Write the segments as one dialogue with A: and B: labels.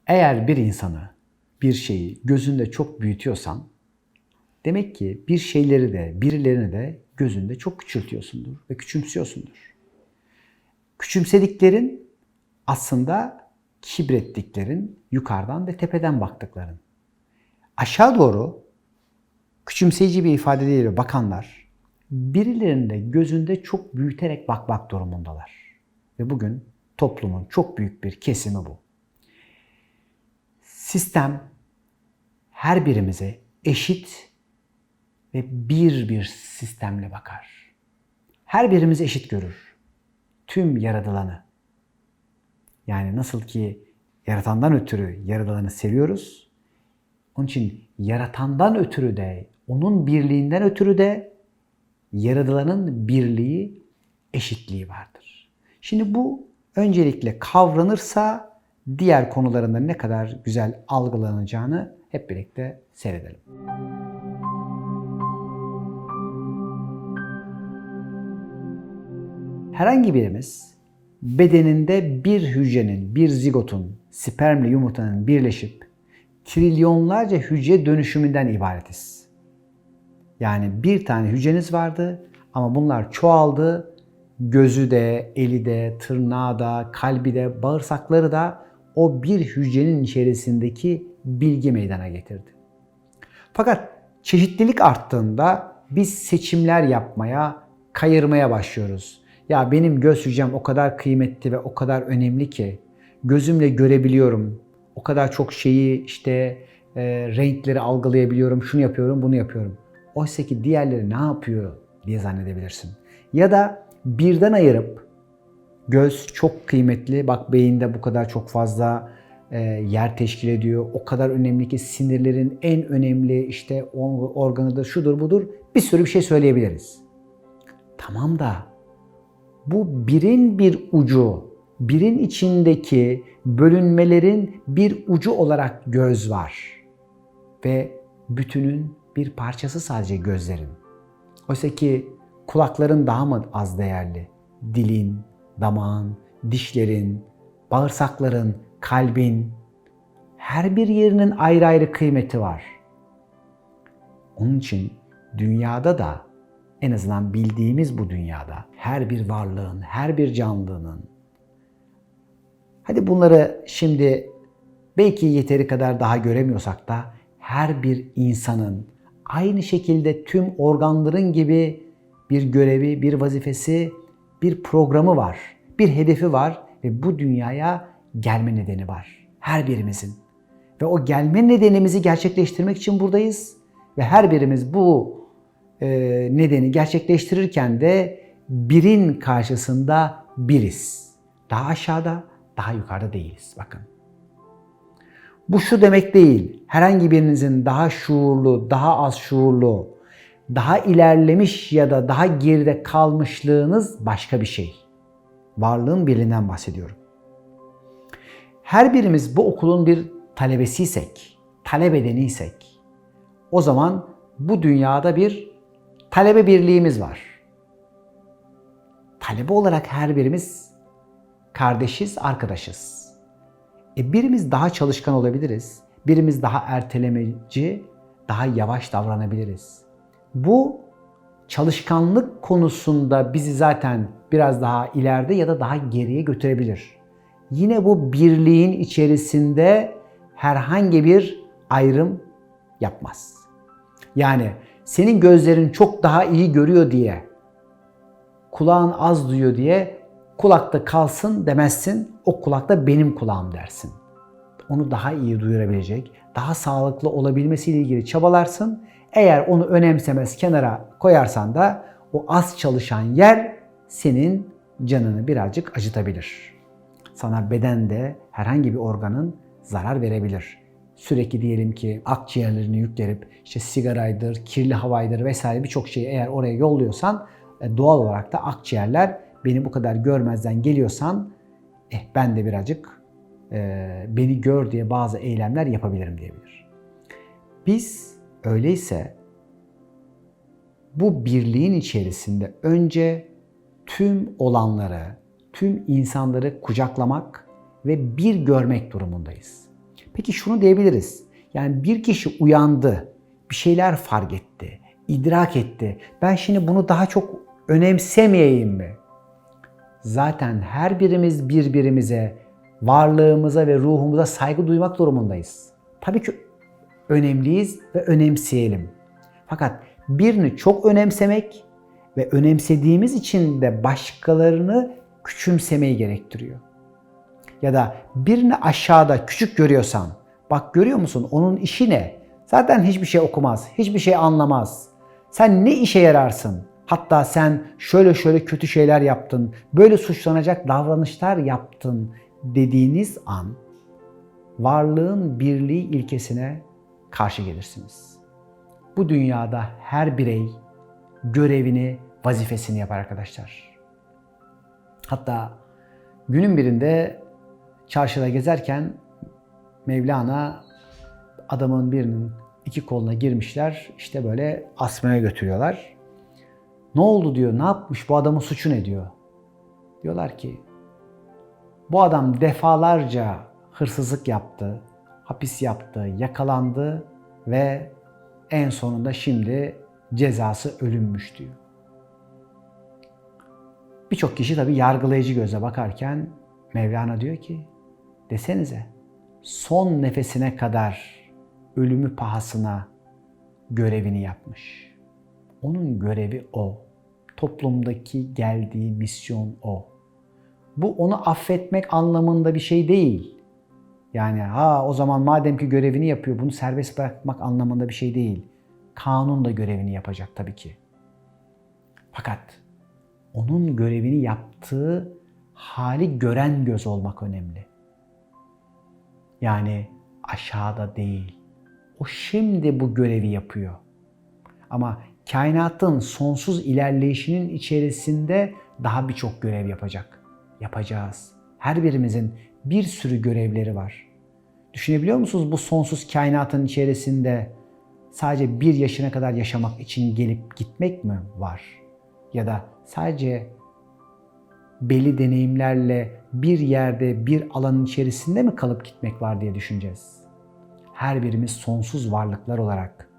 A: Eğer bir insanı, bir şeyi gözünde çok büyütüyorsan, demek ki bir şeyleri de, birilerini de gözünde çok küçültüyorsundur ve küçümsüyorsundur. Küçümsediklerin aslında kibrettiklerin, yukarıdan ve tepeden baktıkların. Aşağı doğru küçümseyici bir ifadeyle bakanlar, birilerini de gözünde çok büyüterek bakmak durumundalar. Ve bugün toplumun çok büyük bir kesimi bu. Sistem her birimize eşit ve bir sistemle bakar. Her birimizi eşit görür. Tüm yaratılanı. Yani nasıl ki yaratandan ötürü yaratılanı seviyoruz. Onun için yaratandan ötürü de, onun birliğinden ötürü de yaratılanın birliği, eşitliği vardır. Şimdi bu öncelikle kavranırsa diğer konularında ne kadar güzel algılanacağını hep birlikte seyredelim. Herhangi birimiz bedeninde bir hücrenin, bir zigotun, spermle yumurtanın birleşip trilyonlarca hücre dönüşümünden ibaretiz. Yani bir tane hücreniz vardı ama bunlar çoğaldı. Gözü de, eli de, tırnağı da, kalbi de, bağırsakları da o bir hücrenin içerisindeki bilgi meydana getirdi. Fakat çeşitlilik arttığında biz seçimler yapmaya, kayırmaya başlıyoruz. Ya benim göz hücrem o kadar kıymetli ve o kadar önemli ki gözümle görebiliyorum. O kadar çok şeyi renkleri algılayabiliyorum, şunu yapıyorum, bunu yapıyorum. Oysa ki diğerleri ne yapıyor diye zannedebilirsin. Ya da birden ayırıp göz çok kıymetli, bak beyinde bu kadar çok fazla yer teşkil ediyor. O kadar önemli ki sinirlerin en önemli organıdır, şudur budur. Bir sürü bir şey söyleyebiliriz. Tamam da bu birin bir ucu, birin içindeki bölünmelerin bir ucu olarak göz var. Ve bütünün bir parçası sadece gözlerin. Oysa ki kulakların daha mı az değerli? Dilin, damağın, dişlerin, bağırsakların, kalbin, her bir yerinin ayrı ayrı kıymeti var. Onun için dünyada da, en azından bildiğimiz bu dünyada, her bir varlığın, her bir canlının, hadi bunları şimdi belki yeteri kadar daha göremiyorsak da, her bir insanın aynı şekilde tüm organların gibi bir görevi, bir vazifesi, bir programı var, bir hedefi var ve bu dünyaya gelme nedeni var. Her birimizin. Ve o gelme nedenimizi gerçekleştirmek için buradayız. Ve her birimiz bu nedeni gerçekleştirirken de birin karşısında biriz. Daha aşağıda, daha yukarıda değiliz. Bakın. Bu şu demek değil. Herhangi birinizin daha şuurlu, daha az şuurlu, daha ilerlemiş ya da daha geride kalmışlığınız başka bir şey. Varlığın birliğinden bahsediyorum. Her birimiz bu okulun bir talebesiysek, talep edeniysek, o zaman bu dünyada bir talebe birliğimiz var. Talebe olarak her birimiz kardeşiz, arkadaşız. Birimiz daha çalışkan olabiliriz, birimiz daha ertelemeci, daha yavaş davranabiliriz. Bu çalışkanlık konusunda bizi zaten biraz daha ileride ya da daha geriye götürebilir. Yine bu birliğin içerisinde herhangi bir ayrım yapmaz. Yani senin gözlerin çok daha iyi görüyor diye, kulağın az duyuyor diye kulakta kalsın demezsin, o kulakta benim kulağım dersin. Onu daha iyi duyurabilecek, daha sağlıklı olabilmesiyle ilgili çabalarsın. Eğer onu önemsemez kenara koyarsan da o az çalışan yer senin canını birazcık acıtabilir. Sana bedende herhangi bir organın zarar verebilir. Sürekli diyelim ki akciğerlerini yüklenip sigaraydır, kirli havaydır vesaire birçok şeyi eğer oraya yolluyorsan doğal olarak da akciğerler beni bu kadar görmezden geliyorsan ben de birazcık beni gör diye bazı eylemler yapabilirim diyebilir. Biz öyleyse bu birliğin içerisinde önce tüm olanları, tüm insanları kucaklamak ve bir görmek durumundayız. Peki şunu diyebiliriz. Yani bir kişi uyandı, bir şeyler fark etti, idrak etti. Ben şimdi bunu daha çok önemsemeyeyim mi? Zaten her birimiz birbirimize, varlığımıza ve ruhumuza saygı duymak durumundayız. Tabii ki önemliyiz ve önemseyelim. Fakat birini çok önemsemek ve önemsediğimiz için de başkalarını küçümsemeyi gerektiriyor. Ya da birini aşağıda küçük görüyorsan, bak görüyor musun onun işi ne? Zaten hiçbir şey okumaz, hiçbir şey anlamaz. Sen ne işe yararsın? Hatta sen şöyle kötü şeyler yaptın, böyle suçlanacak davranışlar yaptın dediğiniz an varlığın birliği ilkesine karşı gelirsiniz. Bu dünyada her birey görevini, vazifesini yapar arkadaşlar. Hatta günün birinde çarşıda gezerken Mevlana adamın birinin iki koluna girmişler. İşte böyle asmaya götürüyorlar. Ne oldu diyor, ne yapmış, bu adamın suçu ne diyor. Diyorlar ki bu adam defalarca hırsızlık yaptı, hapis yattı, yakalandı ve en sonunda şimdi cezası ölümmüş diyor. Birçok kişi tabii yargılayıcı gözle bakarken Mevlana diyor ki desenize son nefesine kadar ölümü pahasına görevini yapmış. Onun görevi o. Toplumdaki geldiği misyon o. Bu onu affetmek anlamında bir şey değil. Yani o zaman madem ki görevini yapıyor bunu serbest bırakmak anlamında bir şey değil. Kanun da görevini yapacak tabii ki. Fakat onun görevini yaptığı hali gören göz olmak önemli. Yani aşağıda değil. O şimdi bu görevi yapıyor. Ama kainatın sonsuz ilerleyişinin içerisinde daha birçok görev yapacak. Yapacağız. Her birimizin bir sürü görevleri var. Düşünebiliyor musunuz bu sonsuz kainatın içerisinde sadece 1 yaşına kadar yaşamak için gelip gitmek mi var? Ya da sadece belli deneyimlerle bir yerde, bir alanın içerisinde mi kalıp gitmek var diye düşüneceğiz. Her birimiz sonsuz varlıklar olarak,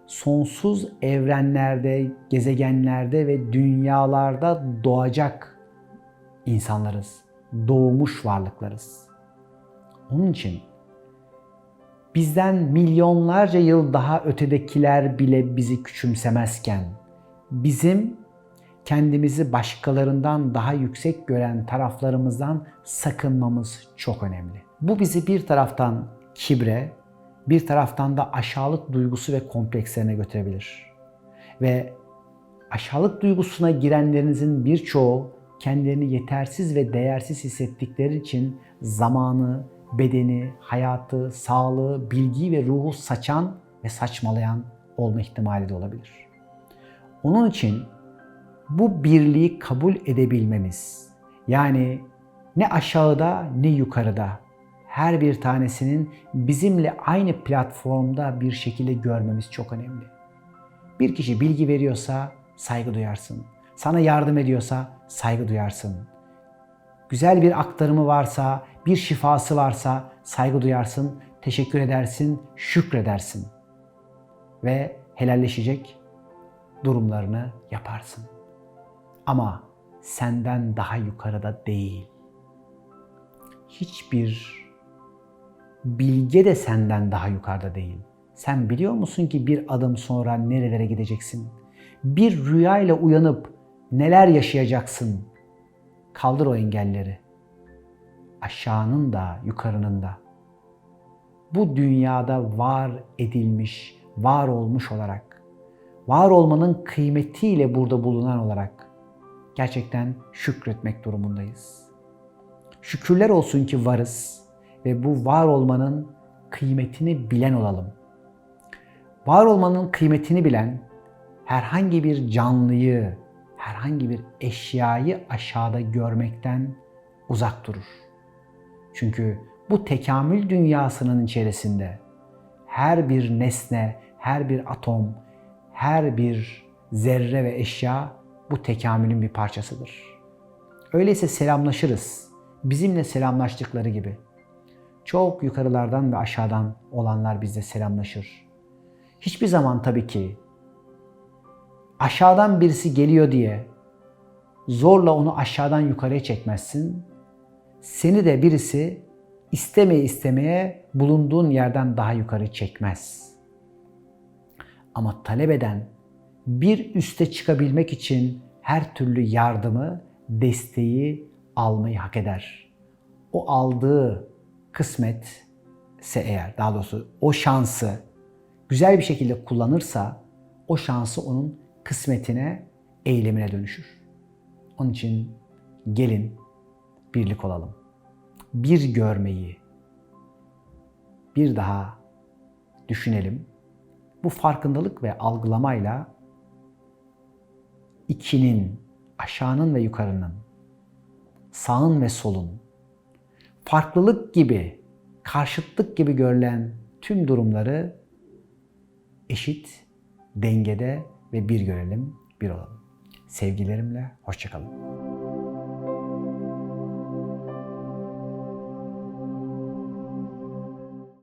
A: sonsuz evrenlerde, gezegenlerde ve dünyalarda doğacak insanlarız. Doğmuş varlıklarız. Onun için bizden milyonlarca yıl daha ötedekiler bile bizi küçümsemezken, bizim kendimizi başkalarından daha yüksek gören taraflarımızdan sakınmamız çok önemli. Bu bizi bir taraftan kibre, bir taraftan da aşağılık duygusu ve komplekslerine götürebilir. Ve aşağılık duygusuna girenlerinizin birçoğu kendilerini yetersiz ve değersiz hissettikleri için zamanı, bedeni, hayatı, sağlığı, bilgiyi ve ruhu saçan ve saçmalayan olma ihtimali de olabilir. Onun için bu birliği kabul edebilmemiz, yani ne aşağıda ne yukarıda her bir tanesinin bizimle aynı platformda bir şekilde görmemiz çok önemli. Bir kişi bilgi veriyorsa saygı duyarsın. Sana yardım ediyorsa saygı duyarsın. Güzel bir aktarımı varsa, bir şifası varsa saygı duyarsın, teşekkür edersin, şükredersin. Ve helalleşecek durumlarını yaparsın. Ama senden daha yukarıda değil. Hiçbir bilge de senden daha yukarıda değil. Sen biliyor musun ki bir adım sonra nerelere gideceksin? Bir rüyayla uyanıp neler yaşayacaksın? Kaldır o engelleri. Aşağının da yukarının da. Bu dünyada var edilmiş, var olmuş olarak, var olmanın kıymetiyle burada bulunan olarak gerçekten şükretmek durumundayız. Şükürler olsun ki varız ve bu var olmanın kıymetini bilen olalım. Var olmanın kıymetini bilen herhangi bir canlıyı, herhangi bir eşyayı aşağıda görmekten uzak durur. Çünkü bu tekamül dünyasının içerisinde her bir nesne, her bir atom, her bir zerre ve eşya bu tekamülün bir parçasıdır. Öyleyse selamlaşırız. Bizimle selamlaştıkları gibi. Çok yukarılardan ve aşağıdan olanlar bizle selamlaşır. Hiçbir zaman tabii ki aşağıdan birisi geliyor diye zorla onu aşağıdan yukarıya çekmezsin. Seni de birisi istemeye istemeye bulunduğun yerden daha yukarı çekmez. Ama talep eden bir üste çıkabilmek için her türlü yardımı, desteği almayı hak eder. O aldığı kısmetse eğer, daha doğrusu o şansı güzel bir şekilde kullanırsa o şansı onun kısmetine, eylemine dönüşür. Onun için gelin birlik olalım. Bir görmeyi bir daha düşünelim. Bu farkındalık ve algılamayla ikinin, aşağının ve yukarının, sağın ve solun, farklılık gibi, karşıtlık gibi görülen tüm durumları eşit, dengede ve bir görelim, bir olalım. Sevgilerimle, hoşça kalın.